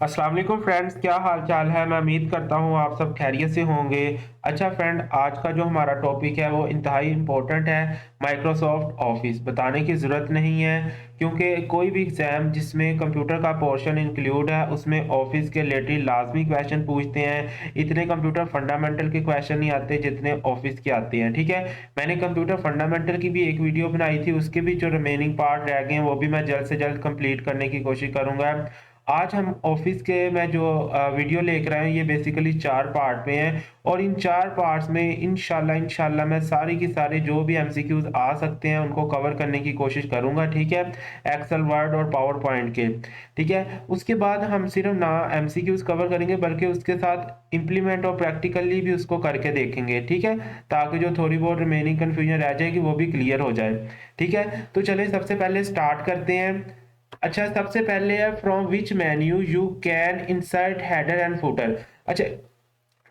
अस्सलाम वालेकुम फ्रेंड्स, क्या हाल चाल है। मैं उम्मीद करता हूँ आप सब खैरियत से होंगे। अच्छा फ्रेंड, आज का जो हमारा टॉपिक है वो इंतहाई इम्पोर्टेंट है। माइक्रोसॉफ्ट ऑफिस बताने की ज़रूरत नहीं है, क्योंकि कोई भी एग्ज़ाम जिसमें कंप्यूटर का पोर्शन इंक्लूड है उसमें ऑफिस के रिलेटेड लाजमी क्वेश्चन पूछते हैं। इतने कंप्यूटर फंडामेंटल के क्वेश्चन नहीं आते जितने ऑफिस के आते हैं, ठीक है। मैंने कंप्यूटर फंडामेंटल की भी एक वीडियो बनाई थी, उसके भी जो रिमेनिंग पार्ट रह गए हैं वो भी मैं जल्द से जल्द कंप्लीट करने की कोशिश करूँगा। आज हम ऑफिस के मैं जो वीडियो लेकर आए हैं ये बेसिकली 4 पार्ट में है, और इन 4 पार्ट्स में इंशाल्लाह मैं सारी की सारे जो भी एमसीक्यूज़ आ सकते हैं उनको कवर करने की कोशिश करूँगा, ठीक है? एक्सेल, वर्ड और पावर पॉइंट के, ठीक है? उसके बाद हम सिर्फ ना एमसीक्यूज़ कवर करेंगे बल्कि उसके साथ इम्प्लीमेंट और प्रैक्टिकली भी उसको करके देखेंगे, ठीक है? ताकि जो थोड़ी बहुत रिमेनिंग कन्फ्यूजन रह जाएगी वो भी क्लियर हो जाए, ठीक है? तो चलिए सबसे पहले स्टार्ट करते हैं। अच्छा, सबसे पहले है from which menu you can insert header and footer. अच्छा,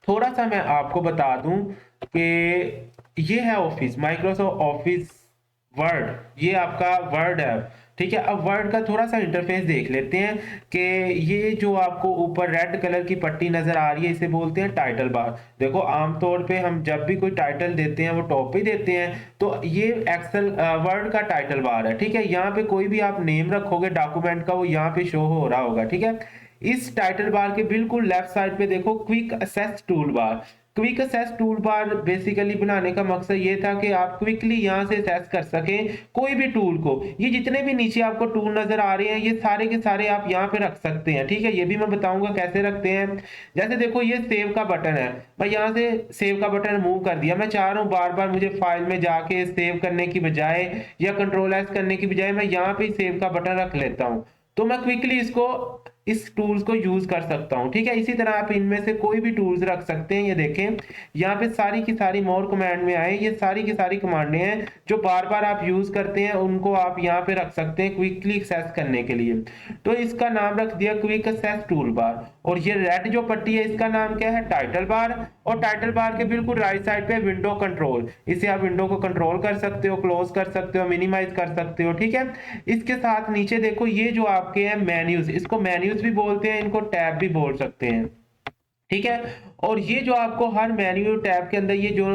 थोड़ा सा मैं आपको बता दूं कि ये है ऑफिस, माइक्रोसॉफ्ट ऑफिस वर्ड, ये आपका वर्ड है, ठीक है। अब वर्ड का थोड़ा सा इंटरफेस देख लेते हैं कि ये जो आपको ऊपर रेड कलर की पट्टी नजर आ रही है इसे बोलते हैं टाइटल बार। देखो आमतौर पे हम जब भी कोई टाइटल देते हैं वो टॉप पे देते हैं, तो ये एक्सेल वर्ड का टाइटल बार है, ठीक है। यहाँ पे कोई भी आप नेम रखोगे डॉक्यूमेंट का वो यहाँ पे शो हो रहा होगा, ठीक है। इस टाइटल बार के बिल्कुल लेफ्ट साइड पे देखो quick assess tool bar. Quick assess tool bar basically बनाने का मकसद ये था कि आप क्विकली यहाँ से असेस कर सकें कोई भी टूल को। ये जितने भी नीचे आपको टूल नजर आ रहे हैं ये सारे के सारे आप यहाँ पे रख सकते हैं, ठीक है। ये भी मैं बताऊंगा कैसे रखते हैं। जैसे देखो ये सेव का बटन है, मैं यहाँ से सेव का बटन मूव कर दिया। मैं चाह रहा हूँ बार बार मुझे फाइल में जाके सेव करने की बजाय या कंट्रोल एस करने की बजाय मैं यहाँ पे सेव का बटन रख लेता हूँ, तो मैं क्विकली इसको इस टूल्स को यूज कर सकता हूं, ठीक है। इसी तरह आप इनमें से कोई भी टूल्स रख सकते हैं। ये देखें यहाँ पे सारी की सारी मोर कमांड में आए, ये सारी की सारी कमांडें हैं जो बार बार आप यूज करते हैं, उनको आप यहाँ पे रख सकते हैं क्विकली एक्सेस करने के लिए। तो इसका नाम रख दिया क्विक एक्सेस टूल बार। और ये रेड जो पट्टी है इसका नाम क्या है, टाइटल बार। और टाइटल बार के बिल्कुल राइट साइड पे विंडो कंट्रोल, इसे आप विंडो को कंट्रोल कर सकते हो, क्लोज कर सकते हो, मिनिमाइज कर सकते हो, ठीक है। इसके साथ नीचे देखो ये जो आपके हैं मेन्यूज, इसको मेन्यूज भी बोलते हैं, इनको टैब भी बोल सकते हैं, ठीक है। और ये जो आपको हर मेन्यू टैब के अंदर ये जो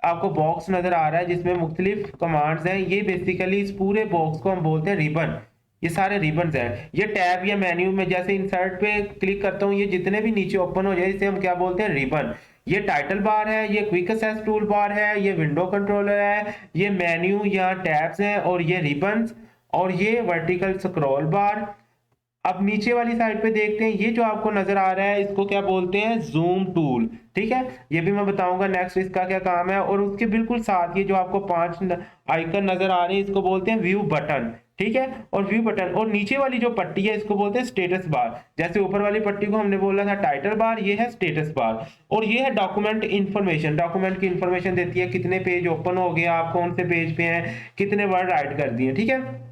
आपको बॉक्स नजर आ रहा है जिसमें मुख्तलिफ कमांड्स हैं, ये बेसिकली इस पूरे बॉक्स को हम बोलते हैं रिबन। ये सारे रिबन्स हैं। ये टैब या मेन्यू में जैसे इंसर्ट पे क्लिक करता हूँ ये जितने भी नीचे ओपन हो जाए इसे हम क्या बोलते हैं, रिबन। ये टाइटल बार है, ये क्विक एक्सेस टूल बार है, ये विंडो कंट्रोलर है, ये मेन्यू या टैब्स हैं, और ये रिबन्स, और ये वर्टिकल स्क्रॉल बार। अब नीचे वाली साइड पे देखते हैं, ये जो आपको नजर आ रहा है इसको क्या बोलते हैं, जूम टूल, ठीक है। ये भी मैं बताऊंगा नेक्स्ट इसका क्या काम है। और उसके बिल्कुल साथ ये जो आपको 5 आइकन नजर आ रहे हैं इसको बोलते हैं व्यू बटन, ठीक है। और व्यू बटन, और नीचे वाली जो पट्टी है इसको बोलते हैं स्टेटस बार। जैसे ऊपर वाली पट्टी को हमने बोला था टाइटल बार, ये है स्टेटस बार। और ये है डॉक्यूमेंट इंफॉर्मेशन, डॉक्यूमेंट की इंफॉर्मेशन देती है कितने पेज ओपन हो गया, आप कौन से पेज पे हैं, कितने वर्ड राइट कर दिए, ठीक है।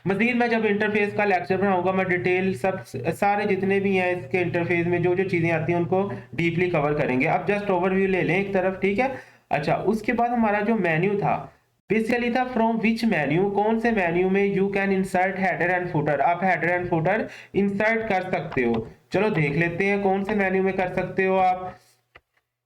मजीद मैं जब इंटरफेस का लेक्चर बनाऊंगा मैं डिटेल सब सारे जितने भी हैं इसके इंटरफेस में जो जो चीजें आती हैं उनको डीपली कवर करेंगे। अब जस्ट ओवरव्यू ले लें एक तरफ, ठीक है। अच्छा, उसके बाद हमारा जो मेन्यू था बेसिकली था फ्रॉम विच मेन्यू, कौन से मेन्यू में you can insert header and footer, आप हेडर एंड फुटर इंसर्ट कर सकते हो। चलो देख लेते हैं कौन से मेन्यू में कर सकते हो आप।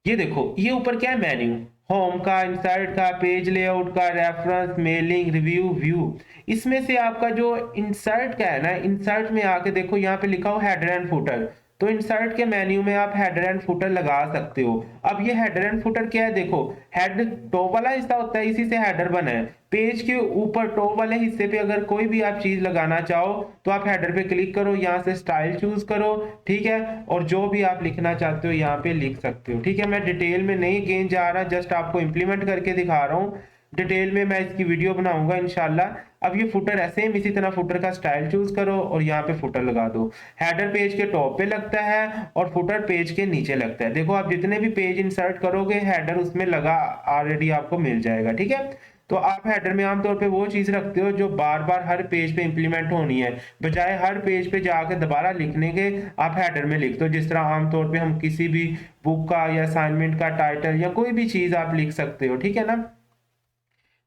ये देखो ये ऊपर क्या है, मेन्यू, होम का, इंसर्ट का, पेज लेआउट का, रेफरेंस, मेलिंग, रिव्यू, व्यू। इसमें से आपका जो इंसर्ट का है ना, इंसर्ट में आके देखो यहाँ पे लिखा हो हेडर एंड फुटर, तो इंसर्ट के मेन्यू में आप हेडर एंड फुटर लगा सकते हो। अब ये हेडर एंड फुटर क्या है, देखो हेड टॉप वाला हिस्सा होता है, इसी से हेडर बना है। पेज के ऊपर टॉप वाले हिस्से पे अगर कोई भी आप चीज लगाना चाहो तो आप हेडर पे क्लिक करो, यहाँ से स्टाइल चूज करो, ठीक है। और जो भी आप लिखना चाहते हो यहाँ पे लिख सकते हो, ठीक है। मैं डिटेल में नहीं गेन जा रहा, जस्ट आपको इंप्लीमेंट करके दिखा रहा हूँ। डिटेल में मैं इसकी वीडियो बनाऊंगा इंशाल्लाह। अब ये फुटर ऐसे इसी तरह फुटर का स्टाइल चूज करो और यहाँ पे फुटर लगा दो। हेडर पेज के टॉप पे लगता है और फुटर पेज के नीचे लगता है। देखो आप जितने भी पेज इंसर्ट करोगे हेडर उसमें लगा ऑलरेडी आपको मिल जाएगा, ठीक है। तो आप हेडर में आमतौर पे वो चीज रखते हो जो बार बार हर पेज पे इंप्लीमेंट होनी है, बजाय हर पेज पे जाके दोबारा लिखने के आप हेडर में लिख दो। जिस तरह आमतौर पे हम किसी भी बुक का या असाइनमेंट का टाइटल या कोई भी चीज आप लिख सकते हो, ठीक है ना।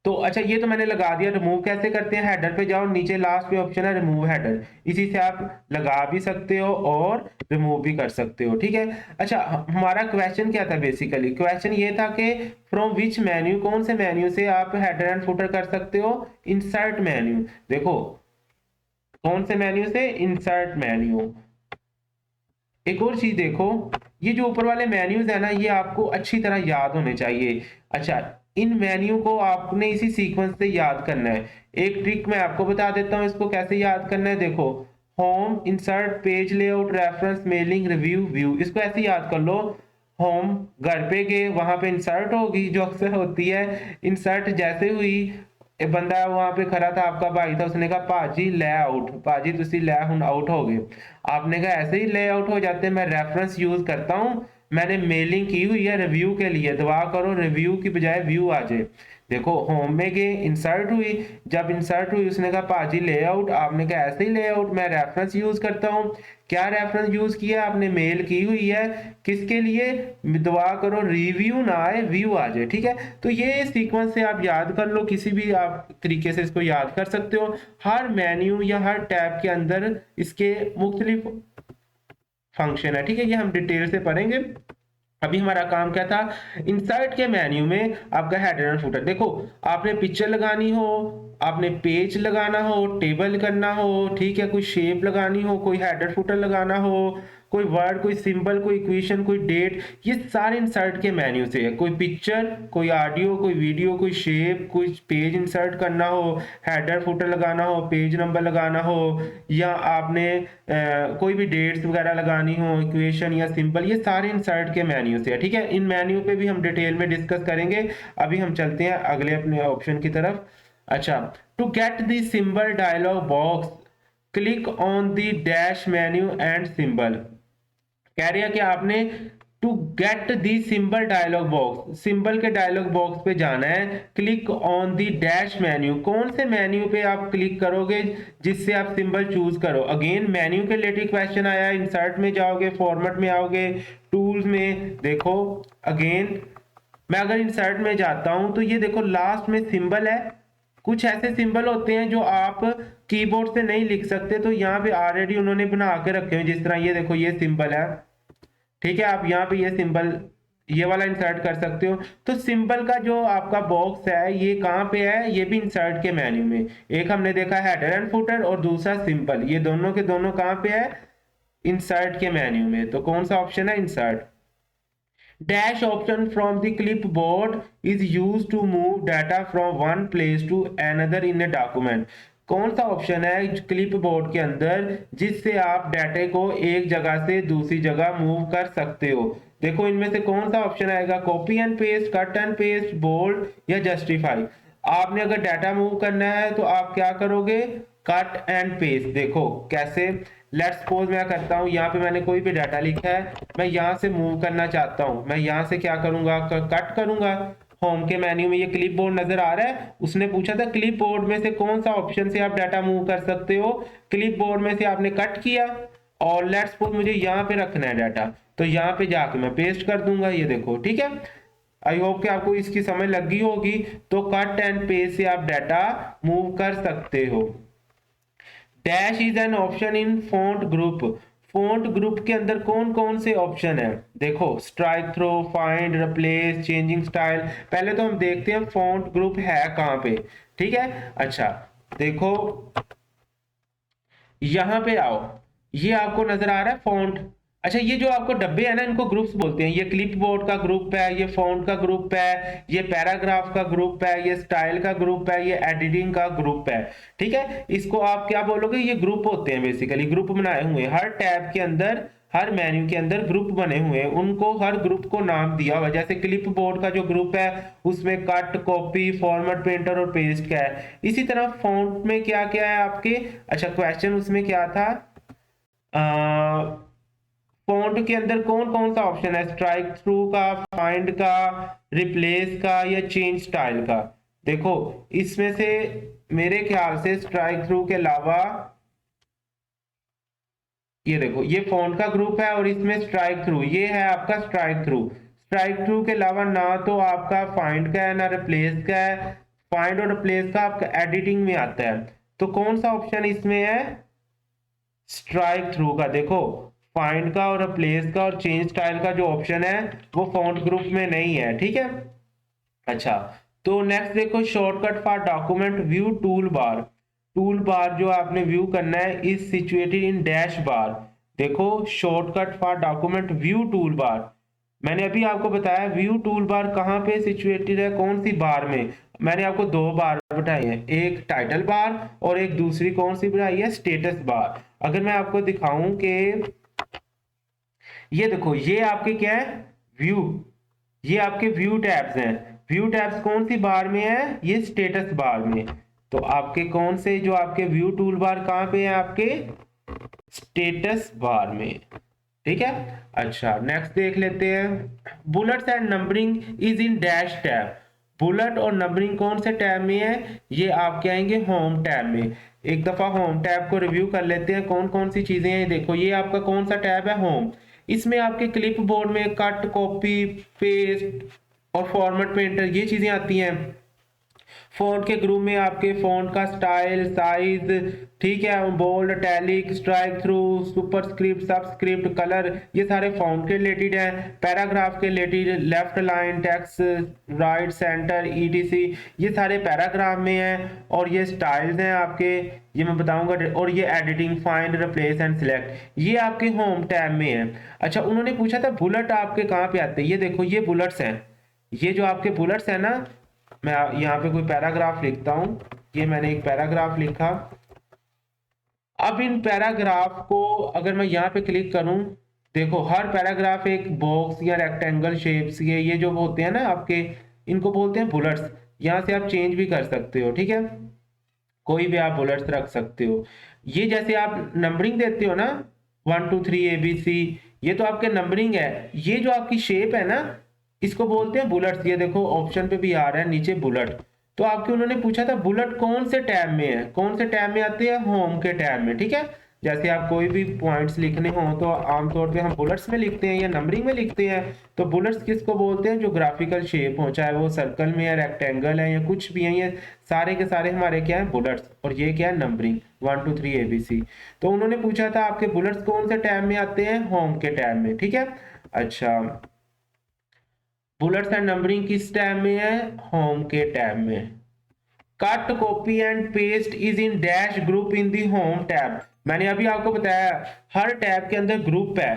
तो अच्छा ये तो मैंने लगा दिया। रिमूव कैसे करते हैं, हेडर पे जाओ, नीचे लास्ट पे ऑप्शन है रिमूव हेडर, इसी से आप लगा भी सकते हो और रिमूव भी कर सकते हो, ठीक है। अच्छा हमारा क्वेश्चन क्या था, बेसिकली क्वेश्चन ये था कि फ्रॉम विच मेन्यू, कौन से मेन्यू से आप हेडर एंड फुटर कर सकते हो, इंसर्ट मेन्यू। देखो कौन से मेन्यू से, इंसर्ट मेन्यू। एक और चीज देखो, ये जो ऊपर वाले मेन्यूज है ना, ये आपको अच्छी तरह याद होने चाहिए। अच्छा इन मेन्यू को आपने इसी सीक्वेंस से याद करना है। एक ट्रिक मैं आपको बता देता हूँ इसको कैसे याद करना है। देखो home, insert, page layout, reference, mailing, review, view, इसको ऐसे याद कर लो। होम, घर पे गए, वहां पे इंसर्ट होगी जो अक्सर होती है। इंसर्ट जैसे हुई, एक बंदा वहां पे खड़ा था, आपका भाई था, उसने कहा पाजी ले आउट, पाजी तुसी ले हुन आउट हो गए। आपने कहा ऐसे ही ले आउट हो जाते हैं, मैं रेफरेंस यूज करता हूँ, मैंने मेलिंग की हुई है रिव्यू के लिए, दुआ करो रिव्यू की बजाय व्यू आ जाए। देखो होम में गए, इंसर्ट हुई, जब इंसर्ट हुई उसने कहा पाजी लेआउट, आपने कहा ऐसे ही लेआउट, मैं रेफरेंस यूज करता हूँ। क्या रेफरेंस यूज किया आपने, मेल की हुई है, किसके लिए, दुआ करो रिव्यू ना आए व्यू आ जाए, ठीक है। तो ये सीक्वेंस से आप याद कर लो, किसी भी आप तरीके से इसको याद कर सकते हो। हर मेन्यू या हर टैब के अंदर इसके मुख्तलिफ फंक्शन है, ठीक है, ये हम डिटेल से पढ़ेंगे। अभी हमारा काम क्या था, इंसर्ट के मेन्यू में आपका हेडर एंड फुटर। देखो आपने पिक्चर लगानी हो, आपने पेज लगाना हो, टेबल करना हो, ठीक है, कोई शेप लगानी हो, कोई हेडर फुटर लगाना हो, कोई वर्ड, कोई सिंबल, कोई इक्वेशन, कोई डेट, ये सारे इंसर्ट के मेन्यू से है। कोई पिक्चर, कोई ऑडियो, कोई वीडियो, कोई शेप, कोई पेज इंसर्ट करना हो, हेडर फुटर लगाना हो, पेज नंबर लगाना हो, या आपने कोई भी डेट्स वगैरह लगानी हो, इक्वेशन या सिंबल, ये सारे इंसर्ट के मेन्यू से है, ठीक है। इन मेन्यू पे भी हम डिटेल में डिस्कस करेंगे। अभी हम चलते हैं अगले अपने ऑप्शन की तरफ। अच्छा, to get the symbol dialog box click on the dash menu and symbol. कह रहे हैं कि आपने to get the symbol dialog box, symbol के डायलॉग बॉक्स पे जाना है, click on the dash menu, कौन से मेन्यू पे आप क्लिक करोगे जिससे आप सिंबल चूज करो। अगेन मेन्यू के रिलेटेड क्वेश्चन आया, इंसर्ट में जाओगे, फॉर्मेट में आओगे, टूल्स में, देखो अगेन मैं अगर इंसर्ट में जाता हूं तो ये देखो लास्ट में सिंबल है। कुछ ऐसे सिंबल होते हैं जो आप कीबोर्ड से नहीं लिख सकते, तो यहाँ पे ऑलरेडी उन्होंने बना के रखे हैं, जिस तरह ये देखो ये सिंबल है, ठीक है, आप यहाँ पे ये सिंबल ये वाला इंसर्ट कर सकते हो। तो सिंबल का जो आपका बॉक्स है ये कहाँ पे है, ये भी इंसर्ट के मेन्यू में। एक हमने देखा हेडर एंड फुटर और दूसरा सिंबल, ये दोनों के दोनों कहाँ पे है, इंसर्ट के मेन्यू में। तो कौन सा ऑप्शन है, insert. Dash option from the clipboard is used to move data from one place to another in a document। कौन सा ऑप्शन है क्लिप बोर्ड के अंदर जिससे आप डाटा को एक जगह से दूसरी जगह मूव कर सकते हो। देखो इनमें से कौन सा ऑप्शन आएगा, copy and paste, cut and paste, bold या जस्टिफाई। आपने अगर डाटा मूव करना है तो आप क्या करोगे, कट एंड पेस्ट। देखो कैसे, लेट्स सपोज मैं करता हूं, यहाँ पे मैंने कोई भी डाटा लिखा है, मैं यहाँ से मूव करना चाहता हूं, मैं यहाँ से क्या करूंगा, कट करूंगा। होम के मेन्यू में ये क्लिप बोर्ड नजर आ रहा है, उसने पूछा था क्लिप बोर्ड में से कौन सा ऑप्शन से आप डाटा मूव कर सकते हो। क्लिप बोर्ड में से आपने कट किया और लेट्स सपोज मुझे यहाँ पे रखना है डाटा, तो यहाँ पे जाके मैं पेस्ट कर दूंगा, ये देखो, ठीक है। आई होप कि आपको इसकी समझ लग गई होगी। तो कट एंड पेस्ट से आप डाटा मूव कर सकते हो। Dash is an option in font group. Font group के अंदर कौन कौन से ऑप्शन है, देखो strike through, find, replace, changing style. पहले तो हम देखते हैं फॉन्ट ग्रुप है कहां पे, ठीक है। अच्छा देखो यहां पे आओ, ये आपको नजर आ रहा है फॉन्ट। अच्छा ये जो आपको डब्बे है ना, इनको ग्रुप्स बोलते हैं। ये क्लिप बोर्ड का ग्रुप है, ये फॉन्ट का ग्रुप है, ये पैराग्राफ का ग्रुप है, ये स्टाइल का ग्रुप है, ये एडिटिंग का ग्रुप है, ठीक है। इसको आप क्या बोलोगे, ये ग्रुप होते हैं, बेसिकली ग्रुप बनाए हुए हैं। हर टैब के अंदर, हर मेन्यू के अंदर ग्रुप बने हुए हैं, उनको हर ग्रुप को नाम दिया हुआ है। जैसे क्लिप बोर्ड का जो ग्रुप है उसमें कट, कॉपी, फॉर्मेट, प्रिंटर और पेस्ट का है। इसी तरह फॉन्ट में क्या क्या है आपके, अच्छा क्वेश्चन उसमें क्या था, फॉन्ट के अंदर कौन कौन सा ऑप्शन है, स्ट्राइक थ्रू का, फाइंड का, रिप्लेस का या चेंज स्टाइल का। देखो इसमें से मेरे ख्याल से स्ट्राइक थ्रू के अलावा, ये देखो ये फॉन्ट का ग्रुप है और इसमें स्ट्राइक थ्रू, ये है आपका स्ट्राइक थ्रू। स्ट्राइक थ्रू के अलावा ना तो आपका फाइंड का है ना रिप्लेस का है। फाइंड और रिप्लेस का आपका एडिटिंग में आता है, तो कौन सा ऑप्शन इसमें है, स्ट्राइक थ्रू का। देखो फाइंड का और रिप्लेस का और चेंज स्टाइल का जो ऑप्शन है वो फॉन्ट ग्रुप में नहीं है, ठीक है। अच्छा, तो नेक्स्ट देखो shortcut for document view tool bar. Tool bar जो आपने व्यू करना है इज सिचुएटेड इन डैश बार। देखो shortcut for document view tool bar, मैंने अभी आपको बताया व्यू टूल बार कहाँ पे सिचुएटेड है, कौन सी बार में। मैंने आपको दो बार बताई है, एक टाइटल बार और एक दूसरी कौन सी बताई है, स्टेटस बार। अगर मैं आपको दिखाऊं कि ये देखो ये आपके क्या है, व्यू, ये आपके व्यू टैब्स हैं। व्यू टैब्स कौन सी बार में है, ये स्टेटस बार में। तो आपके कौन से जो आपके व्यू टूल बार कहाँ पे है, आपके स्टेटस बार में, ठीक है। अच्छा नेक्स्ट देख लेते हैं, bullets and numbering is in dash tab. Bullet और नंबरिंग कौन से टैब में है, ये आपके आएंगे होम टैब में। एक दफा होम टैब को रिव्यू कर लेते हैं, कौन कौन सी चीजें हैं। देखो ये आपका कौन सा टैब है, होम। इसमें आपके क्लिप बोर्ड में कट, कॉपी, पेस्ट और फॉर्मेट पेंटर ये चीजें आती हैं। फॉन्ट के ग्रुप में आपके फॉन्ट का स्टाइल, साइज, ठीक है, bold, italic, strike through, superscript, subscript, colour, ये सारे फॉन्ट के रिलेटेड हैं। पैराग्राफ के related left line, text, right, centre, ETC, ये सारे पैराग्राफ में हैं। और ये स्टाइल्स हैं आपके, ये मैं बताऊंगा। और ये editing, find, replace and select, ये आपके होम टैब में है। अच्छा उन्होंने पूछा था बुलेट आपके कहाँ पे आते हैं, ये देखो ये बुलेट्स हैं। ये जो आपके बुलेट्स है ना, मैं यहाँ पे कोई पैराग्राफ लिखता हूं, ये मैंने एक पैराग्राफ लिखा। अब इन पैराग्राफ को अगर मैं यहाँ पे क्लिक करूं, देखो हर पैराग्राफ एक बॉक्स या रेक्टेंगल शेप्स के, ये जो होते हैं ना आपके, इनको बोलते हैं बुलेट्स। यहाँ से आप चेंज भी कर सकते हो, ठीक है, कोई भी आप बुलेट्स रख सकते हो। ये जैसे आप नंबरिंग देते हो ना, 1 2 3 ABC, ये तो आपके नंबरिंग है। ये जो आपकी शेप है ना, इसको बोलते हैं बुलेट्स। ये देखो ऑप्शन पे भी आ रहा है नीचे बुलेट। तो आपके उन्होंने पूछा था बुलेट कौन से टैब में है, कौन से टैब में आते हैं, होम के टैब में, ठीक है। जैसे आप कोई भी पॉइंट्स लिखने हो तो आमतौर पे हम बुलेट्स में लिखते हैं या नंबरिंग में लिखते हैं। तो बुलेट्स किसको बोलते हैं, जो ग्राफिकल शेप हो, चाहे वो सर्कल में है, रेक्टेंगल है या कुछ भी है, ये सारे के सारे हमारे क्या है, बुलेट्स। और ये क्या है, नंबरिंग 1 2 3 ABC। तो उन्होंने पूछा था आपके बुलेट्स कौन से टैब में आते हैं, होम के टैब में, ठीक है। अच्छा बुलेट्स एंड नंबरिंग किस टैब में है, होम के टैब में। Cut, copy and paste is in dash group in the home tab. मैंने अभी आपको बताया हर टैब के अंदर ग्रुप है।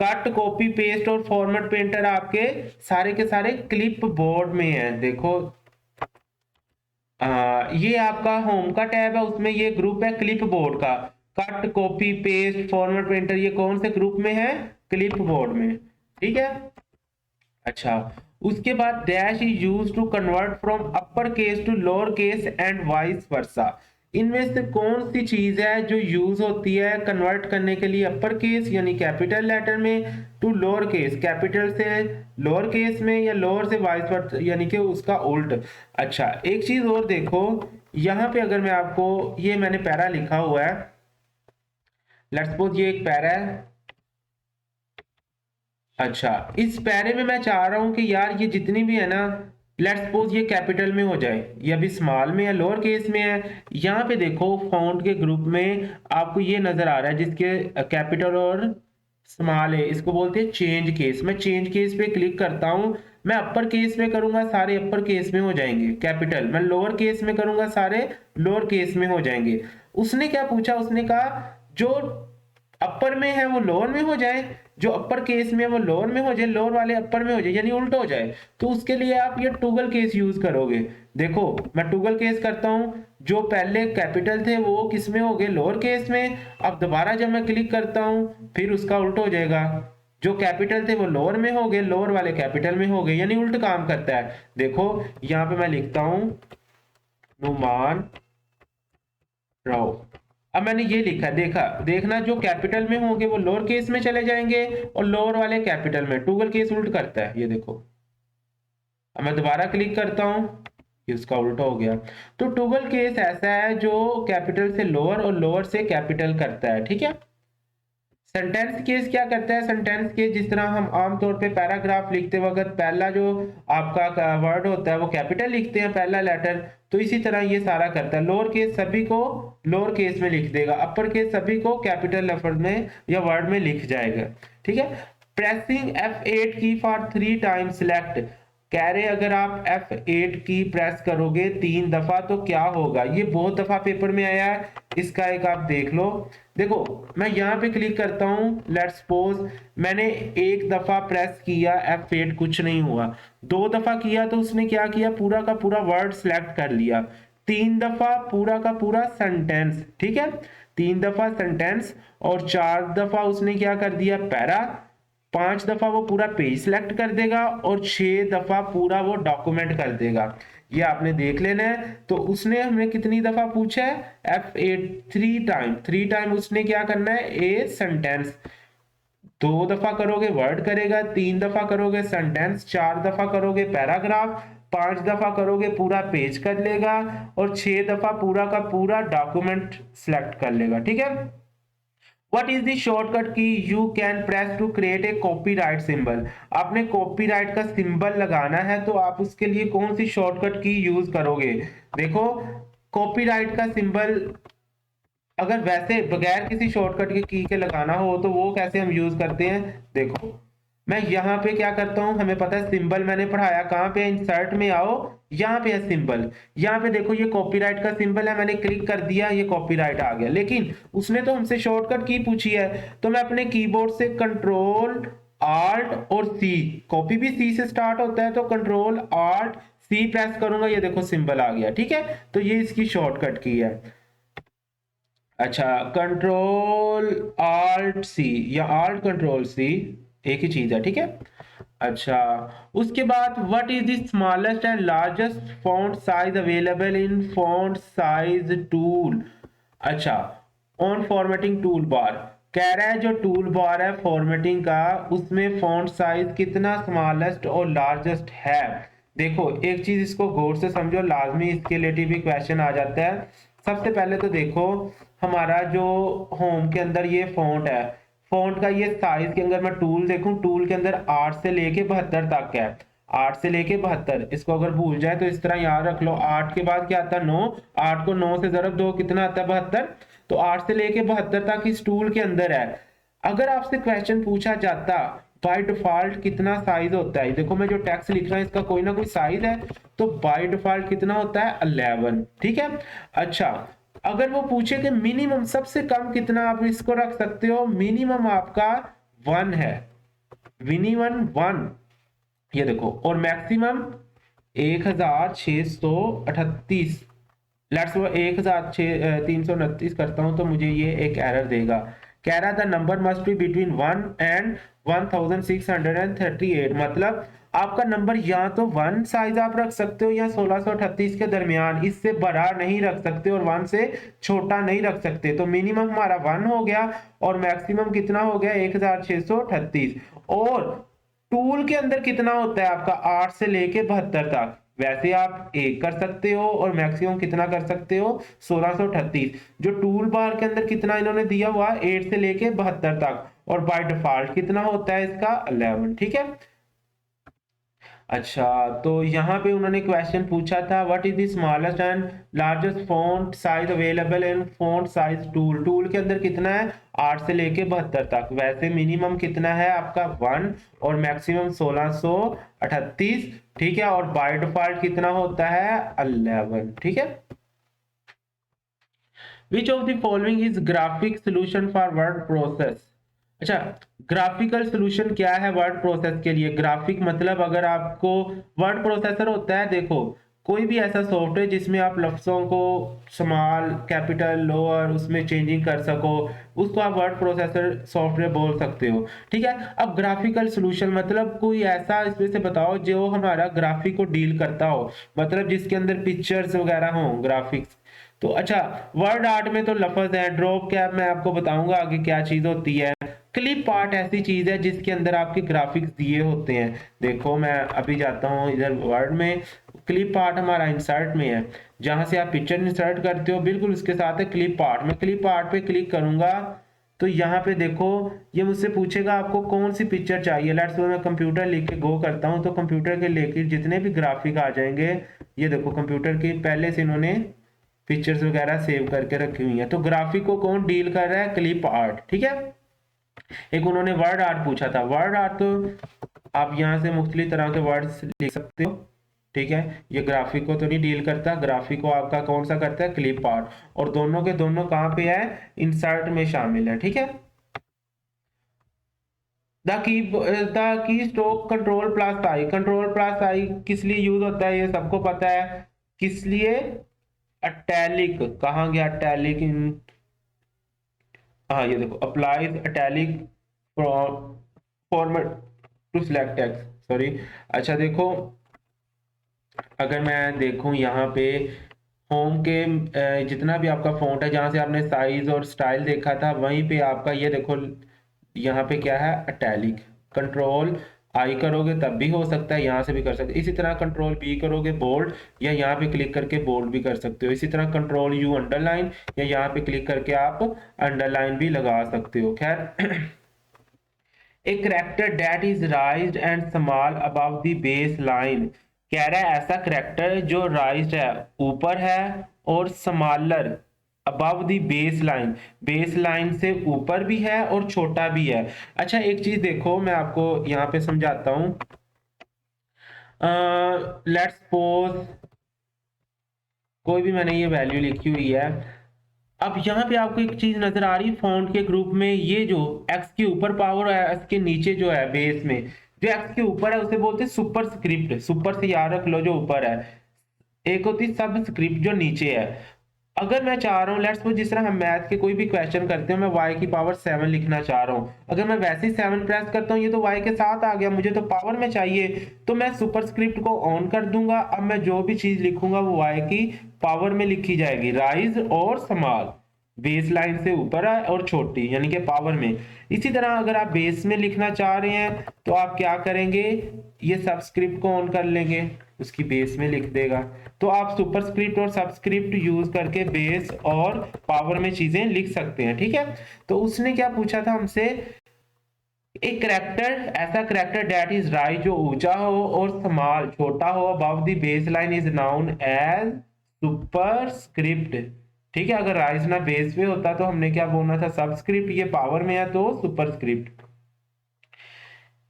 कट, कॉपी, पेस्ट और फॉर्मेट पेंटर आपके सारे के सारे क्लिप बोर्ड में है। देखो ये आपका होम का टैब है, उसमें ये ग्रुप है क्लिप बोर्ड का। Cut, copy, paste, format painter ये कौन से ग्रुप में है, क्लिप बोर्ड में, ठीक है। अच्छा उसके बाद dash is use to convert from upper case to lower case and vice versa. इनमें से कौन सी चीज है जो यूज होती है कन्वर्ट करने के लिए अपर केस यानी कैपिटल लेटर में टू लोअर केस, कैपिटल से लोअर केस में, या लोअर से वाइस वर्सा यानी कि उसका उल्ट। अच्छा एक चीज और देखो, यहाँ पे अगर मैं आपको, ये मैंने पैरा लिखा हुआ है, लेट्स सपोज ये एक पैरा है। अच्छा इस पैरे में मैं चाह रहा हूं कि यार ये जितनी भी है ना, लेट्स सपोज ये कैपिटल में हो जाए, ये अभी स्मॉल में है, लोअर केस में है। यहाँ पे देखो फॉन्ट के ग्रुप में आपको ये नजर आ रहा है जिसके कैपिटल और स्मॉल है, इसको बोलते हैं चेंज केस। मैं चेंज केस पे क्लिक करता हूं, मैं अपर केस में करूंगा सारे अपर केस में हो जाएंगे कैपिटल, मैं लोअर केस में करूंगा सारे लोअर केस में हो जाएंगे। उसने क्या पूछा, उसने कहा जो अपर में है वो लोअर में हो जाए, जो अपर केस में है वो लोअर में हो जाए, लोअर वाले अपर में हो जाए, यानी उल्टा हो जाए। तो उसके लिए आप ये टूगल केस यूज करोगे। देखो मैं टूगल केस करता हूं, जो पहले कैपिटल थे वो किस में हो गए, लोअर केस में। अब दोबारा जब मैं क्लिक करता हूं फिर उसका उल्टा हो जाएगा, जो कैपिटल थे वो लोअर में हो गए, लोअर वाले कैपिटल में हो गए, यानी उल्ट काम करता है। देखो यहां पे मैं लिखता हूं नुमान राव, अब मैंने ये लिखा, देखा देखना जो कैपिटल में होंगे वो लोअर केस में चले जाएंगे और लोअर वाले कैपिटल में, टूगल केस उल्ट करता है, ये देखो। अब मैं दोबारा क्लिक करता हूं, इसका उल्टा हो गया। तो टूगल केस ऐसा है जो कैपिटल से लोअर और लोअर से कैपिटल करता है, ठीक है। सेंटेंस केस क्या करता है? सेंटेंस केस जिस तरह हम आमतौर पे पैराग्राफ लिखते वक्त पहला जो आपका वर्ड होता है वो कैपिटल लिखते हैं, पहला लेटर, तो इसी तरह ये सारा करता है। लोअर केस सभी को लोअर केस में लिख देगा, अपर केस सभी को कैपिटल लफ्ज में या वर्ड में लिख जाएगा। ठीक है। प्रेसिंग F8 की फॉर 3 टाइम्स सेलेक्ट, कह रहे अगर आप F8 की प्रेस करोगे 3 दफा तो क्या होगा? ये बहुत दफा पेपर में आया है, इसका एक आप देख लो। देखो मैं यहाँ पे क्लिक करता हूँ, लेट्स सपोज मैंने एक दफा प्रेस किया F8 कुछ नहीं हुआ, 2 दफा किया तो उसने क्या किया, पूरा का पूरा वर्ड सिलेक्ट कर लिया, 3 दफा पूरा का पूरा सेंटेंस, ठीक है, 3 दफा सेंटेंस, और 4 दफा उसने क्या कर दिया, पैरा, 5 दफा वो पूरा पेज सिलेक्ट कर देगा, और 6 दफा पूरा वो डॉक्यूमेंट कर देगा। ये आपने देख लेना है। तो उसने हमें कितनी दफा पूछा है? F8 3 टाइम उसने क्या करना है, ए सेंटेंस, 2 दफा करोगे वर्ड करेगा, 3 दफा करोगे सेंटेंस, 4 दफा करोगे पैराग्राफ, 5 दफा करोगे पूरा पेज कर लेगा, और 6 दफा पूरा का पूरा डॉक्यूमेंट सिलेक्ट कर लेगा। ठीक है। What is the shortcut key you can press to create a copyright symbol? आपने copyright का सिंबल लगाना है तो आप उसके लिए कौन सी शॉर्टकट की यूज करोगे? देखो कॉपीराइट का सिंबल अगर वैसे बगैर किसी शॉर्टकट के की के लगाना हो तो वो कैसे हम यूज करते हैं? देखो मैं यहाँ पे क्या करता हूँ, हमें पता है सिंबल मैंने पढ़ाया कहाँ पे, इंसर्ट में आओ, यहाँ पे है सिंबल, यहाँ पे देखो ये कॉपीराइट का सिंबल है, मैंने क्लिक कर दिया, ये कॉपीराइट आ गया। लेकिन उसने तो हमसे शॉर्टकट की पूछी है, तो मैं अपने कीबोर्ड से कंट्रोल आल्ट और सी, कॉपी भी सी से स्टार्ट होता है, तो कंट्रोल आल्ट सी प्रेस करूंगा, ये देखो सिंबल आ गया। ठीक है, तो ये इसकी शॉर्टकट की है। अच्छा, कंट्रोल आल्ट सी या आल्ट कंट्रोल सी एक ही चीज है। ठीक है। अच्छा, उसके बाद what is the smallest and largest font size available in font size tool? अच्छा, ऑन फॉर्मेटिंग टूल बार, कह रहा है जो टूल बार है फॉर्मेटिंग का उसमें फॉन्ट साइज कितना स्मॉलेस्ट और लार्जेस्ट है। देखो एक चीज इसको गौर से समझो, लाजमी इसके रिलेटिव भी क्वेश्चन आ जाता है। सबसे पहले तो देखो हमारा जो होम के अंदर ये फॉन्ट है, फॉन्ट का ये साइज के अंदर मैं टूल देखूं, टूल के अंदर 8 से लेके 72 तक है, 8 से लेके 72, इसको अगर भूल जाए तो इस तरह याद रख लो, 8 के बाद क्या आता है 9, 8 को 9 से जरब दो कितना आता है 72, तो 8 से लेके 72 तक इस टूल के अंदर है। अगर आपसे क्वेश्चन पूछा जाता बाय डिफॉल्ट कितना साइज होता है, देखो मैं जो टेक्स्ट लिख रहा हूं इसका कोई ना कोई साइज है, तो बाय डिफॉल्ट कितना होता है 11। ठीक है। अच्छा, अगर वो पूछे कि मिनिमम सबसे कम कितना आप इसको रख सकते हो, मिनिमम आपका 1 है, मिनिमम 1, ये देखो, और मैक्सिमम 1638, लेट्स वो 1329 करता हूं तो मुझे ये एक एरर देगा, कह रहा था number must be between 1 and 1638, मतलब आपका नंबर या तो 1 साइज आप रख सकते हो या 1638 के दरमियान, इससे बड़ा नहीं रख सकते और 1 से छोटा नहीं रख सकते। तो मिनिमम हमारा 1 हो गया और मैक्सिमम कितना हो गया 1638। और टूल के अंदर कितना होता है आपका 8 से लेके 72 तक, वैसे आप एक कर सकते हो और मैक्सिमम कितना कर सकते हो 1638। जो टूल बार के अंदर कितना इन्होंने दिया हुआ 8 से लेके 72 तक, और बाय डिफॉल्ट कितना होता है इसका 11। ठीक है। अच्छा, तो यहाँ पे उन्होंने क्वेश्चन पूछा था what is the smallest and largest font size available in font size tool, tool के अंदर कितना है 8 से लेके 72 तक, वैसे मिनिमम कितना है आपका 1 और मैक्सिमम 1638। ठीक है, और बाय डिफॉल्ट कितना होता है 11। ठीक है। Which of the following is graphic solution for word process? अच्छा, ग्राफिकल सॉल्यूशन क्या है वर्ड प्रोसेस के लिए? ग्राफिक मतलब अगर आपको वर्ड प्रोसेसर होता है, देखो कोई भी ऐसा सॉफ्टवेयर जिसमें आप लफ्जों को स्मॉल कैपिटल लोअर उसमें चेंजिंग कर सको, उसको आप वर्ड प्रोसेसर सॉफ्टवेयर बोल सकते हो। ठीक है। अब ग्राफिकल सॉल्यूशन मतलब कोई ऐसा इसमें से बताओ जो हमारा ग्राफिक को डील करता हो, मतलब जिसके अंदर पिक्चर्स वगैरह हो, ग्राफिक्स। तो अच्छा, वर्ड आर्ट में तो लफ्ज है, ड्रॉप कैप मैं आपको बताऊंगा आगे क्या चीज होती है। क्लिप आर्ट ऐसी चीज है जिसके अंदर आपके ग्राफिक्स दिए होते हैं। देखो मैं अभी जाता हूँ इधर वर्ड में, क्लिप आर्ट हमारा इंसर्ट में है, जहां से आप पिक्चर इंसर्ट करते हो बिल्कुल उसके साथ है क्लिप आर्ट। मैं क्लिप आर्ट पे क्लिक करूंगा तो यहाँ पे देखो ये मुझसे पूछेगा आपको कौन सी पिक्चर चाहिए। लेट्स सपोज मैं कंप्यूटर लिख के गो करता हूँ, तो कंप्यूटर के लेके जितने भी ग्राफिक आ जाएंगे, ये देखो कंप्यूटर की पहले से इन्होंने पिक्चर्स वगैरह सेव करके रखी हुई है। तो ग्राफिक को कौन डील कर रहा है? क्लिप आर्ट, ठीक है। एक उन्होंने वर्ड आर्ट पूछा था, वर्ड आर्ट तो आप यहाँ से मुख्तलिफ तरह के वर्ड्स लिख सकते हो, ठीक है। ये ग्राफिक को तो नहीं डील करता, ग्राफिक को आपका कौन सा करता है? Clip art. और दोनों के दोनों कहाँ पे है? इंसर्ट में शामिल है, ठीक है। The keystroke control plus I, control plus I किस लिए यूज होता है ये सबको पता है। किस लिए? अटैलिक, कहाँ गया अटैलिक इन, हाँ ये देखो applies italic format to select text, sorry. अच्छा देखो अगर मैं देखूं यहाँ पे होम के जितना भी आपका फ़ॉन्ट है, जहाँ से आपने साइज और स्टाइल देखा था, वहीं पे आपका ये देखो यहाँ पे क्या है? अटैलिक। कंट्रोल आई करोगे तब भी हो सकता है, यहाँ से भी कर सकते हो। इसी तरह कंट्रोल बी करोगे बोल्ड, या यहाँ पे क्लिक करके बोल्ड भी कर सकते हो। इसी तरह कंट्रोल यू अंडरलाइन, या यहाँ पे क्लिक करके आप अंडरलाइन भी लगा सकते हो। खैर a character that is राइज्ड and small above the base line, कह रहा है ऐसा करेक्टर जो राइज्ड है, ऊपर है, और smaller above the base line, base line से ऊपर भी है और छोटा भी है। अच्छा एक चीज देखो मैं आपको यहाँ पे समझाता हूँ। लेट्स सपोज कोई भी मैंने ये वैल्यू लिखी हुई है। अब यहाँ पे आपको एक चीज नजर आ रही है फॉन्ट के ग्रुप में, ये जो एक्स के ऊपर पावर है, एक्स के नीचे जो है बेस में, जो एक्स के ऊपर है उसे बोलते हैं सुपर स्क्रिप्ट। सुपर से याद रख लो जो ऊपर है, एक होती है सब स्क्रिप्ट जो नीचे है। अगर मैं चाह रहा हूँ लेट्स सपोज जिस तरह हम मैथ के कोई भी क्वेश्चन करते हैं, मैं y की पावर 7 लिखना चाह रहा हूँ, अगर मैं वैसे ही 7 प्रेस करता हूँ, ये तो y के साथ आ गया, मुझे तो पावर में चाहिए, तो मैं सुपर स्क्रिप्ट को ऑन कर दूंगा। अब मैं जो भी चीज लिखूंगा वो y की पावर में लिखी जाएगी, राइज और स्मॉल, बेस लाइन से ऊपर है और छोटी यानी कि पावर में। इसी तरह अगर आप बेस में लिखना चाह रहे हैं तो आप क्या करेंगे? ये सबस्क्रिप्ट को ऑन कर लेंगे, उसकी बेस में लिख देगा। तो आप सुपरस्क्रिप्ट और सबस्क्रिप्ट यूज करके बेस और पावर में चीजें लिख सकते हैं, ठीक है। तो उसने क्या पूछा था हमसे? एक करेक्टर, ऐसा करेक्टर दैट इज राइज जो ऊंचा हो और स्मॉल छोटा हो above the baseline is known as superscript, ठीक है। अगर राइज ना बेस पे होता तो हमने क्या बोलना था? सबस्क्रिप्ट। ये पावर में है तो सुपरस्क्रिप्ट।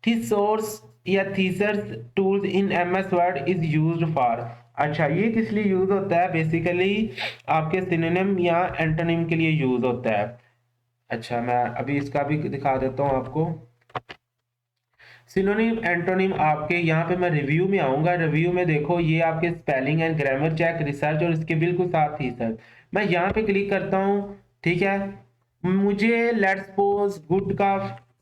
थिसॉरस या thesaurus tools in MS Word is used for, अच्छा ये किस लिए यूज होता है? बेसिकली आपके सिनोनिम या एंटोनिम के लिए यूज होता है। अच्छा मैं अभी इसका भी दिखा देता हूं आपको। सिनोनिम एंटोनिम आपके यहाँ पे मैं रिव्यू में आऊंगा, रिव्यू में देखो ये आपके spelling and grammar check, research और इसके बिल्कुल साथ ही सर मैं यहाँ पे क्लिक करता हूँ, ठीक है। मुझे लेट्स सपोज गुड का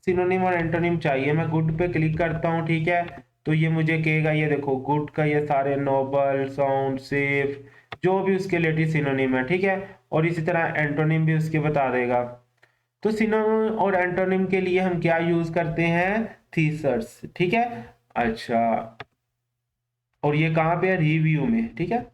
सिनोनिम और एंटोनिम चाहिए, मैं गुड पे क्लिक करता हूँ, ठीक है। तो ये मुझे कहेगा, ये देखो गुड का ये सारे नोबल, साउंड, सेफ, जो भी उसके रिलेटेड सिनोनिम है, ठीक है। और इसी तरह एंटोनिम भी उसके बता देगा। तो सिनोनिम और एंटोनिम के लिए हम क्या यूज करते हैं? थीसर्स, ठीक है। अच्छा और ये कहाँ पे है? रिव्यू में, ठीक है।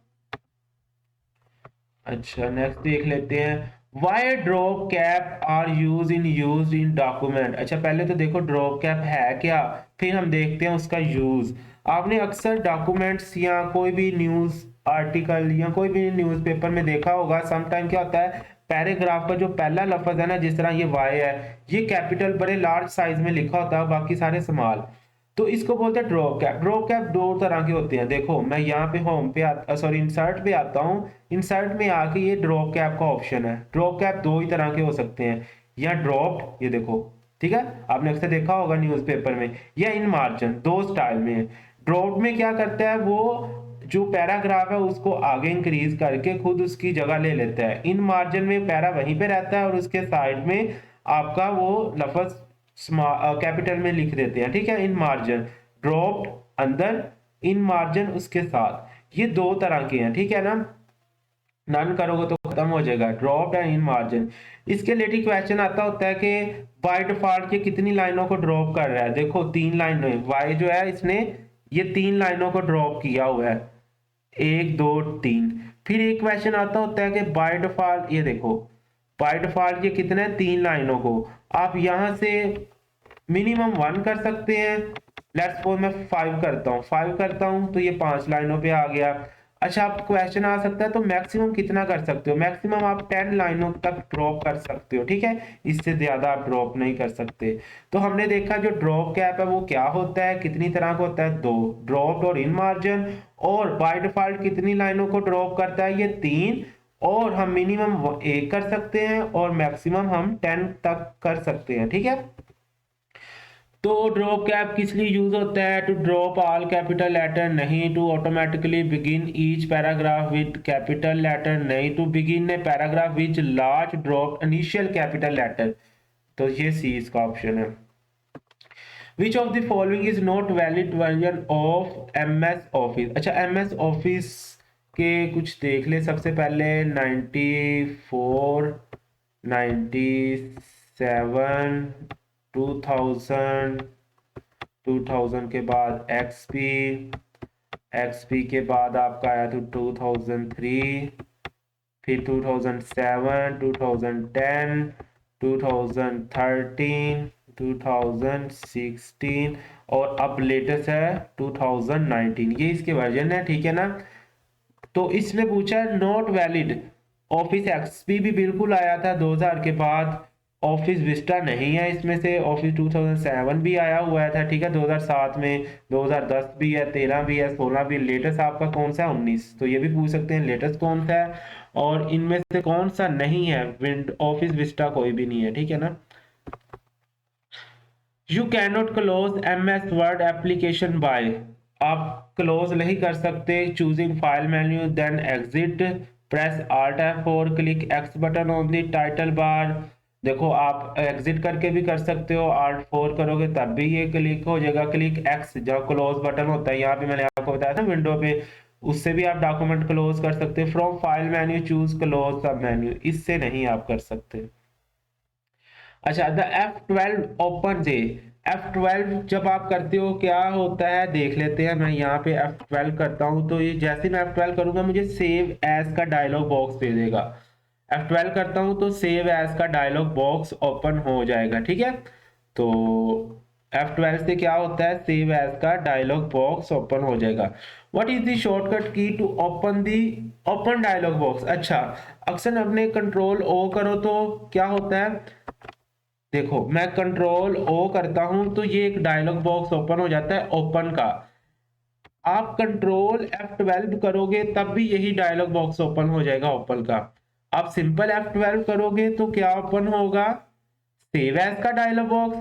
अच्छा नेक्स्ट देख लेते हैं। Why drop cap are use in document, अच्छा पहले तो देखो ड्रॉप कैप है क्या, फिर हम देखते हैं उसका यूज। आपने अक्सर डॉक्यूमेंट्स या कोई भी न्यूज आर्टिकल या कोई भी न्यूज़पेपर में देखा होगा, समटाइम क्या होता है पैराग्राफ का जो पहला लफ्ज है ना, जिस तरह ये वाई है, ये कैपिटल बड़े लार्ज साइज में लिखा होता है, बाकी सारे स्मॉल। तो इसको बोलते हैं ड्रॉप कैप। ड्रॉप कैप दो तरह के होते हैं, देखो मैं यहाँ पे होम पे सॉरी इंसर्ट पे आता हूँ, इंसर्ट में आके ये ड्रॉप कैप का ऑप्शन है। ड्रॉप कैप दो ही तरह के हो सकते हैं, या ड्रॉप्ड, ये देखो, ठीक है, आपने अक्सर देखा होगा न्यूज़पेपर में, या इन मार्जिन, दो स्टाइल में है। ड्रॉप्ड में क्या करता है, वो जो पैराग्राफ है उसको आगे इंक्रीज करके खुद उसकी जगह ले लेता है। इन मार्जिन में पैरा वहीं पे रहता है और उसके साइड में आपका वो लफ्ज कैपिटल में लिख देते हैं, ठीक है। इन मार्जिन, ड्रॉप्ड अंदर, इन मार्जिन उसके साथ, ये दो तरह के हैं, ठीक है ना। नन करोगे तो खत्म हो जाएगा, ड्रॉप्ड एंड इन मार्जिन। इसके रिलेटेड क्वेश्चन आता होता है कि बाय डिफॉल्ट ये कितनी लाइनों को ड्रॉप कर रहा है। देखो 3 लाइनें, वाई जो है इसने ये 3 लाइनों को ड्रॉप किया हुआ है, 1 2 3। फिर एक क्वेश्चन आता होता है कि बाय डिफॉल्ट, ये देखो बाय डिफॉल्ट ये कितने 3 लाइनों को आप यहाँ से मिनिमम 1 कर सकते हैं। लेट्स सपोज मैं 5 करता हूँ, 5 करता हूँ तो ये 5 लाइनों पे आ गया। अच्छा, आप क्वेश्चन आ सकता है तो मैक्सिमम कितना कर सकते हो, मैक्सिमम आप 10 लाइनों तक ड्रॉप कर सकते हो, ठीक है, इससे ज्यादा आप ड्रॉप नहीं कर सकते। तो हमने देखा जो ड्रॉप कैप है वो क्या होता है, कितनी तरह का होता है, 2, ड्रॉप्ड और इन मार्जिन। और बाय डिफॉल्ट कितनी लाइनों को ड्रॉप करता है, ये 3। और हम मिनिमम 1 कर सकते हैं और मैक्सिमम हम 10 तक कर सकते हैं, ठीक है। तो ड्रॉप कैप किस लिए यूज होता है, to drop all capital letter, नहीं to automatically begin each paragraph with capital letter, नहीं to begin a paragraph which large drop initial capital letter. तो ये सी इसका ऑप्शन है। Which of the following is not valid version of MS Office. अच्छा, MS Office के कुछ देख ले। सबसे पहले 94, 97, 2000, 2000 के बाद एक्सपी, एक्सपी के बाद आपका आया था 2003, फिर 2007, 2010, 2013, 2016 और अब लेटेस्ट है 2019। ये इसके वर्जन है, ठीक है ना। तो इसमें पूछा है नॉट वैलिड। ऑफिस एक्सपी भी बिल्कुल आया था 2000 के बाद, ऑफिस विस्टा नहीं है इसमें से, ऑफिस 2007 भी आया हुआ था, ठीक है, 2007 में, 2010 भी है, 13 भी है, 16 भी। लेटेस्ट आपका कौन सा है, 19। तो ये भी पूछ सकते हैं लेटेस्ट कौन सा है और इनमें से कौन सा नहीं है, विंड ऑफिस विस्टा कोई भी नहीं है, ठीक है ना। You can not close M S Word application by, आप क्लोज नहीं कर सकते। Choosing file menu then exit, press Alt F4, click X button on the title bar. देखो आप एग्जिट करके भी कर सकते हो, Alt 4 करोगे तब भी ये क्लिक हो जाएगा। क्लिक X जहाँ क्लोज बटन होता है, यहाँ पे मैंने आपको बताया था विंडो पे, उससे भी आप डॉक्यूमेंट क्लोज कर सकते हो। From file menu choose close सब मेन्यू, इससे नहीं आप कर सकते। अच्छा, the F12 open J, F12 जब आप करते हो क्या होता है देख लेते हैं। मैं यहाँ पे F12 करता हूँ तो ये जैसे मैं F12 करूंगा मुझे सेव एज का डायलॉग बॉक्स दे देगा। F12 करता हूँ तो सेव एज का डायलॉग बॉक्स ओपन हो जाएगा, ठीक है। तो F12 से क्या होता है, सेव एज का डायलॉग बॉक्स ओपन हो जाएगा। What is the shortcut key to open the open dialog box. अच्छा, अक्सर अपने कंट्रोल ओ करो तो क्या होता है, देखो मैं कंट्रोल ओ करता हूं तो ये एक डायलॉग बॉक्स ओपन हो जाता है ओपन का। आप कंट्रोल F12 करोगे तब भी यही डायलॉग बॉक्स ओपन हो जाएगा ओपन का। आप सिंपल F12 करोगे तो क्या ओपन होगा, सेव एज का डायलॉग बॉक्स।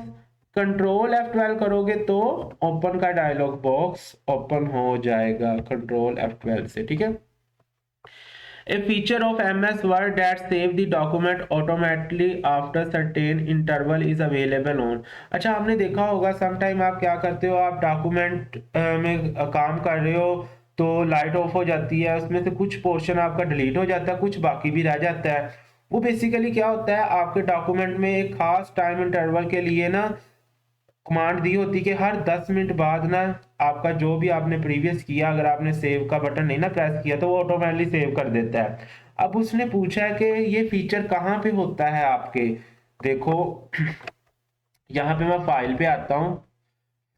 कंट्रोल F12 करोगे तो ओपन का डायलॉग बॉक्स ओपन हो जाएगा कंट्रोल F12 से, ठीक है। A feature of MS Word that save the document automatically after certain interval is available on। अच्छा, आपने देखा होगा समटाइम आप क्या करते हो, आप डॉक्यूमेंट में काम कर रहे हो तो लाइट ऑफ हो जाती है, उसमें से कुछ पोर्शन आपका डिलीट हो जाता है, कुछ बाकी भी रह जाता है। वो बेसिकली क्या होता है, आपके डॉक्यूमेंट में एक खास टाइम इंटरवल के लिए ना कमांड दी होती है कि हर 10 मिनट बाद ना आपका जो भी आपने प्रीवियस किया, अगर आपने सेव का बटन नहीं ना प्रेस किया तो वो ऑटोमेटिकली सेव कर देता है। अब उसने पूछा है कि ये फीचर कहाँ पे होता है आपके, देखो यहाँ पे मैं फाइल पे आता हूँ,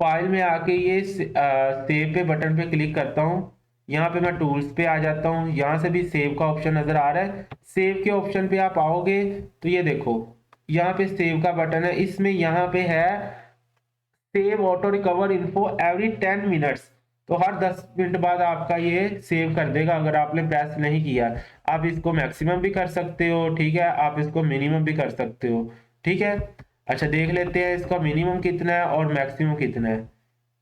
फाइल में आके ये सेव पे बटन पे क्लिक करता हूँ, यहाँ पे मैं टूल्स पे आ जाता हूँ, यहाँ से भी सेव का ऑप्शन नजर आ रहा है। सेव के ऑप्शन पे आप आओगे तो ये देखो यहाँ पे सेव का बटन है, इसमें यहाँ पे है save auto recover info every 10 minutes. तो हर 10 मिनट बाद आपका ये सेव कर देगा अगर आपने प्रेस नहीं किया। आप इसको मैक्सिमम भी कर सकते हो, ठीक है, आप इसको मिनिमम भी कर सकते हो, ठीक है। अच्छा, देख लेते हैं इसका मिनिमम कितना है और मैक्सिमम कितना है।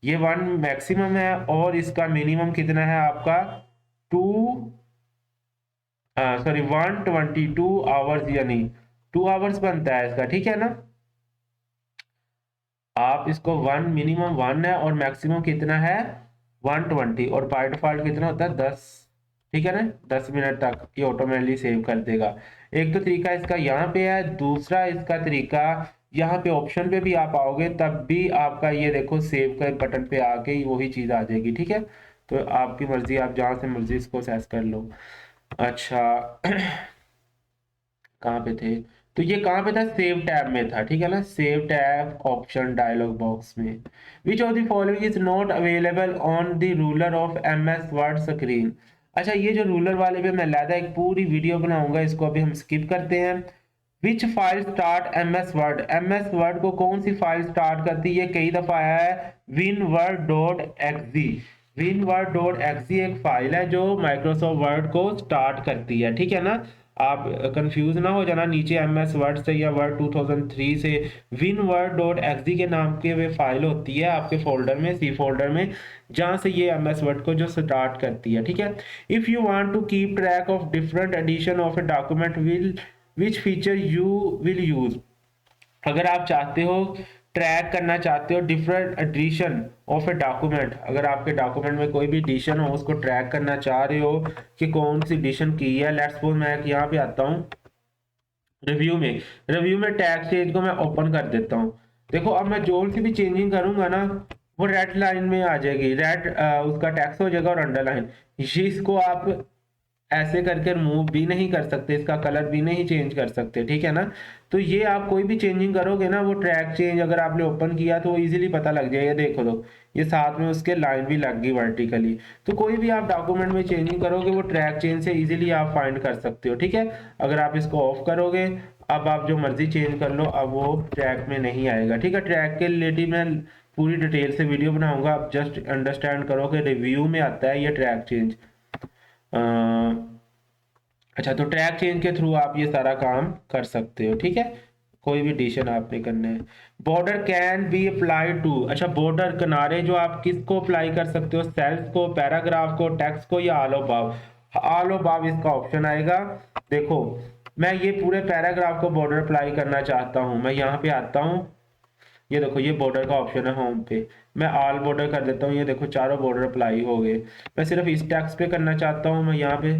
ये 1 मैक्सिमम है और इसका मिनिमम कितना है आपका 2, सॉरी 122 आवर्स, यानी 2 आवर्स बनता है इसका, ठीक है ना। आप इसको 1 मिनिमम 1 है और मैक्सिमम कितना है 120, और बाय डिफॉल्ट कितना होता है 10, ठीक है ना। 10 मिनट तक ये ऑटोमेटिकली सेव कर देगा। एक तो तरीका इसका यहाँ पे है, दूसरा इसका तरीका यहाँ पे ऑप्शन पे भी आप आओगे तब भी आपका ये देखो सेव के बटन पे आके ही वही चीज आ जाएगी, ठीक है। तो आपकी मर्जी, आप जहां से मर्जी इसको सेट कर लो। अच्छा कहाँ पे थे? तो ये कहाँ पे था? सेव टैब में था, ठीक है ना, save tab option dialog box में। Which of the following is not available on the ruler of MS Word screen. अच्छा, ये जो रूलर वाले पे मैं लादा एक पूरी वीडियो बनाऊंगा, इसको अभी हम स्किप करते हैं। Which file start MS Word, MS Word को कौन सी फाइल स्टार्ट करती है? कई दफा आया है winword.exe। winword.exe एक फाइल है जो माइक्रोसॉफ्ट वर्ड को स्टार्ट करती है, ठीक है ना। आप कंफ्यूज ना हो जाना नीचे MS वर्ड से या वर्ड 2003 से। winword.exe के नाम की वे फाइल होती है आपके फोल्डर में, सी फोल्डर में, जहां से ये MS वर्ड को जो स्टार्ट करती है, ठीक है। If you want to keep track of different edition of a document will which feature you will use. अगर आप चाहते हो, ट्रैक करना चाहते हो different edition of a document, अगर आपके डॉक्यूमेंट में कोई भी एडिशन हो उसको ट्रैक करना चाह रहे हो कि कौन सी एडिशन की है, लेट्स सपोज मैं यहाँ पे आता हूँ रिव्यू में टैग चेंज को मैं ओपन कर देता हूँ। देखो अब मैं जो सी भी चेंजिंग करूंगा ना, वो रेड लाइन में आ जाएगी, रेड उसका टैक्स हो जाएगा और अंडरलाइन। इसको आप ऐसे करके रिमूव भी नहीं कर सकते, इसका कलर भी नहीं चेंज कर सकते, ठीक है ना। तो ये आप कोई भी चेंजिंग करोगे ना, वो ट्रैक चेंज अगर आपने ओपन किया तो वो इजीली पता लग जाएगा। देखो लो, ये साथ में उसके लाइन भी लग गई वर्टिकली। तो कोई भी आप डॉक्यूमेंट में चेंजिंग करोगे वो ट्रैक चेंज से इजीली आप फाइंड कर सकते हो, ठीक है। अगर आप इसको ऑफ करोगे, अब आप जो मर्जी चेंज कर लो, अब वो ट्रैक में नहीं आएगा, ठीक है। ट्रैक के रिलेटेड मैं पूरी डिटेल से वीडियो बनाऊंगा, आप जस्ट अंडरस्टैंड करो कि रिव्यू में आता है ये ट्रैक चेंज। अच्छा, तो ट्रैक चेंज के थ्रू आप ये सारा काम कर सकते हो, ठीक है। कोई भी एडिशन आपने करना है। Border can be apply to, अच्छा बॉर्डर किनारे जो आप किसको अप्लाई कर सकते हो? सेल्स को, पैराग्राफ को, टेक्स्ट को, या ऑल अबाव? ऑल अबाव इसका ऑप्शन आएगा। देखो मैं ये पूरे पैराग्राफ को बॉर्डर अप्लाई करना चाहता हूँ, मैं यहाँ पे आता हूँ, ये देखो ये बॉर्डर का ऑप्शन है होम पे, मैं ऑल बॉर्डर कर देता हूँ, ये देखो चारों बॉर्डर अप्लाई हो गए। मैं सिर्फ इस टेक्स्ट पे करना चाहता हूँ, मैं यहाँ पे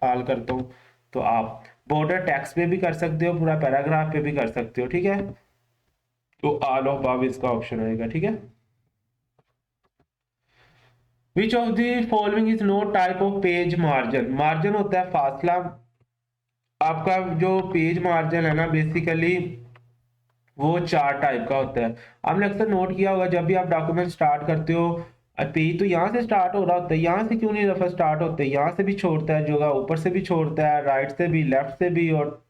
ऑल करता हूँ। तो आप बॉर्डर टेक्स्ट पे भी कर सकते हो, पूरा पैराग्राफ पे भी कर सकते हो, ठीक है। तो ऑल ऑफ अबव इसका ऑप्शन आएगा, ठीक है। Which of the following is no type of page margin. Margin होता है फासला, आपका जो पेज मार्जिन है ना बेसिकली वो 4 टाइप का होता है। आपने अक्सर नोट किया होगा जब भी आप डॉक्यूमेंट स्टार्ट करते हो, पेज तो यहाँ से स्टार्ट हो रहा होता है, यहाँ से क्यों नहीं दफा स्टार्ट होते, यहाँ से भी छोड़ता है जगह, ऊपर से भी छोड़ता है, राइट से भी, लेफ्ट से भी और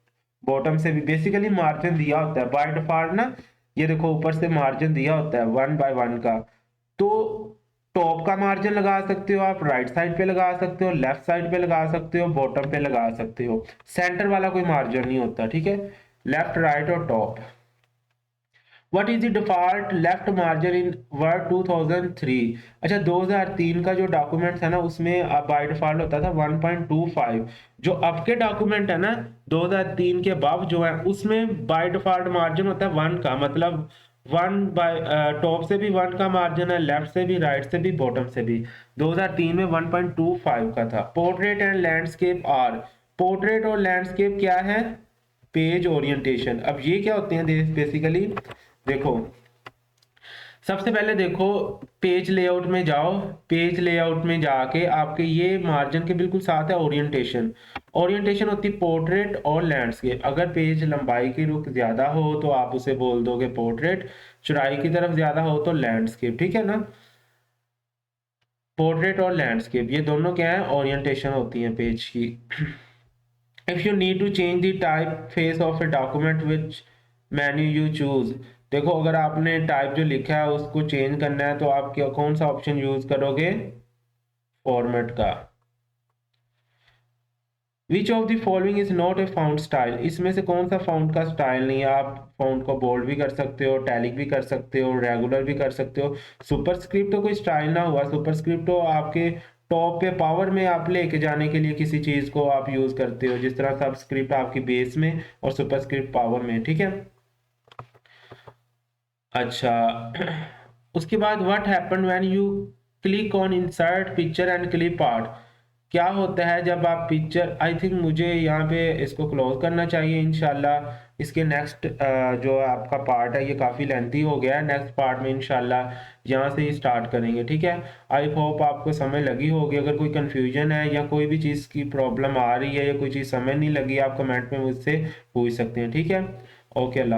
बॉटम से भी। बेसिकली मार्जिन दिया होता है बाय डिफॉल्ट ना, ये देखो ऊपर से मार्जिन दिया होता है 1 बाय 1 का। तो टॉप का मार्जिन लगा सकते हो आप, राइट साइड पे लगा सकते हो, लेफ्ट साइड पे लगा सकते हो, बॉटम पे लगा सकते हो। सेंटर वाला कोई मार्जिन नहीं होता, ठीक है। लेफ्ट, राइट और top. What is the default left margin in word 2003? अच्छा 2003 का जो डॉक्यूमेंट है ना उसमें बाय डिफॉल्ट होता था 1.25। जो अब के डॉक्यूमेंट है ना 2003 के बाद जो है उसमें बाय डिफॉल्ट मार्जिन होता है 1 का, मतलब 1 बाय टॉप से भी 1 का मार्जिन है, लेफ्ट से भी, राइट से भी, बॉटम से भी। 2003 में 1.25 का था। Portrait and landscape are, portrait और लैंडस्केप क्या है? Page orientation. अब ये क्या होते हैं बेसिकली, देखो सबसे पहले देखो पेज लेआउट में जाओ, पेज लेआउट में जाके आपके ये मार्जिन के बिल्कुल साथ है ओरिएंटेशन। ओरिएंटेशन होती है पोर्ट्रेट और लैंडस्केप। अगर पेज लंबाई की रुख ज्यादा हो तो आप उसे बोल दोगे पोर्ट्रेट, चौड़ाई की तरफ ज्यादा हो तो लैंडस्केप, ठीक है ना। पोर्ट्रेट और लैंडस्केप ये दोनों क्या है? ओरिएंटेशन होती है पेज की। If you need to change the typeface of a document which menu you choose. देखो अगर आपने टाइप जो लिखा है उसको चेंज करना है तो आप क्या कौन सा ऑप्शन यूज करोगे? फॉर्मेट का। विच of the following is not a fount style, इसमें से कौन सा फाउंट का स्टाइल नहीं है? आप फाउंट को बोल्ड भी कर सकते हो, टैलिक भी कर सकते हो, रेगुलर भी कर सकते हो। सुपरस्क्रिप्ट तो कोई स्टाइल ना हुआ, सुपरस्क्रिप्ट तो आपके टॉप पे पावर में आप लेके जाने के लिए किसी चीज को आप यूज करते हो, जिस तरह सबस्क्रिप्ट आपकी बेस में और सुपरस्क्रिप्ट पावर में, ठीक है। अच्छा उसके बाद what happened when you click on insert picture and clip art. क्या होता है जब आप पिक्चर, आई थिंक मुझे यहाँ पे इसको क्लोज करना चाहिए इंशाल्लाह। इसके नेक्स्ट जो आपका पार्ट है ये काफ़ी लेंथी हो गया है, नेक्स्ट पार्ट में इंशाल्लाह यहाँ से ही स्टार्ट करेंगे, ठीक है। आई होप आपको समझ लगी होगी। अगर कोई कन्फ्यूजन है या कोई भी चीज़ की प्रॉब्लम आ रही है या कोई चीज़ समझ नहीं लगी, आप कमेंट में मुझसे पूछ सकते हैं, ठीक है। ओके, अल्लाह।